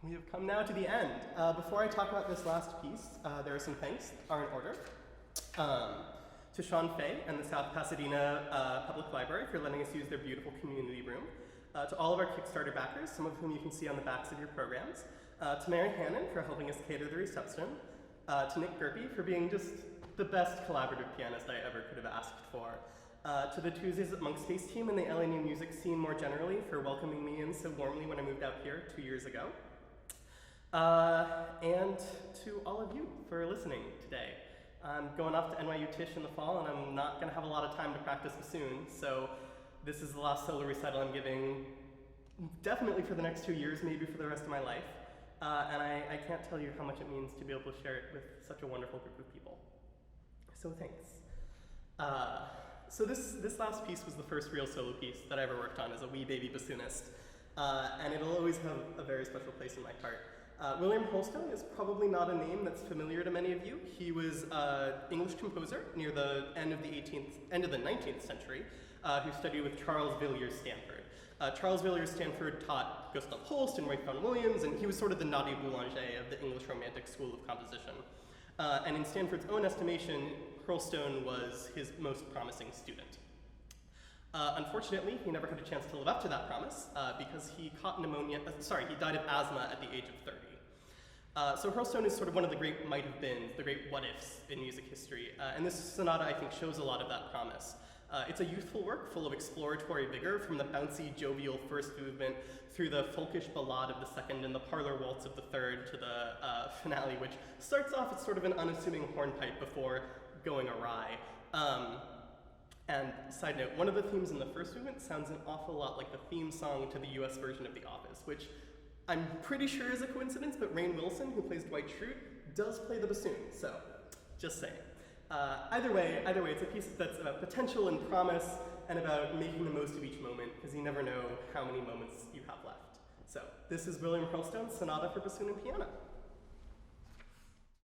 We have come now to the end. Before I talk about this last piece, there are some thanks that are in order. To Sean Fay and the South Pasadena Public Library for letting us use their beautiful community room. To all of our Kickstarter backers, some of whom you can see on the backs of your programs. To Mary Hannon for helping us cater the reception. To Nick Gerpe for being just the best collaborative pianist I ever could have asked for. To the Tuesdays at Monk's Taste team and the LA New Music scene more generally for welcoming me in so warmly when I moved out here 2 years ago. And to all of you for listening today. I'm going off to NYU Tisch in the fall and I'm not going to have a lot of time to practice bassoon, so this is the last solo recital I'm giving definitely for the next 2 years, maybe for the rest of my life. And I can't tell you how much it means to be able to share it with such a wonderful group of people. So thanks. So this last piece was the first real solo piece that I ever worked on as a wee baby bassoonist, and it'll always have a very special place in my heart. William Hurlstone is probably not a name that's familiar to many of you. He was an English composer near the end of the 19th century, who studied with Charles Villiers Stanford. Charles Villiers Stanford taught Gustav Holst and Ralph Vaughan Williams, and he was sort of the Nadia Boulanger of the English Romantic school of composition. And in Stanford's own estimation, Hurlstone was his most promising student. Unfortunately, he never had a chance to live up to that promise because he caught pneumonia, he died of asthma at the age of 30. So Hurlstone is sort of one of the great might-have-beens, the great what-ifs in music history, and this sonata, I think, shows a lot of that promise. It's a youthful work full of exploratory vigor, from the bouncy, jovial first movement through the folkish ballade of the second and the parlor waltz of the third to the finale, which starts off as sort of an unassuming hornpipe before going awry. And side note, one of the themes in the first movement sounds an awful lot like the theme song to the US version of The Office, which I'm pretty sure is a coincidence, but Rainn Wilson, who plays Dwight Schrute, does play the bassoon, so just saying. Either way, it's a piece that's about potential and promise and about making the most of each moment, because you never know how many moments you have left. So this is William Hurlstone's Sonata for Bassoon and Piano.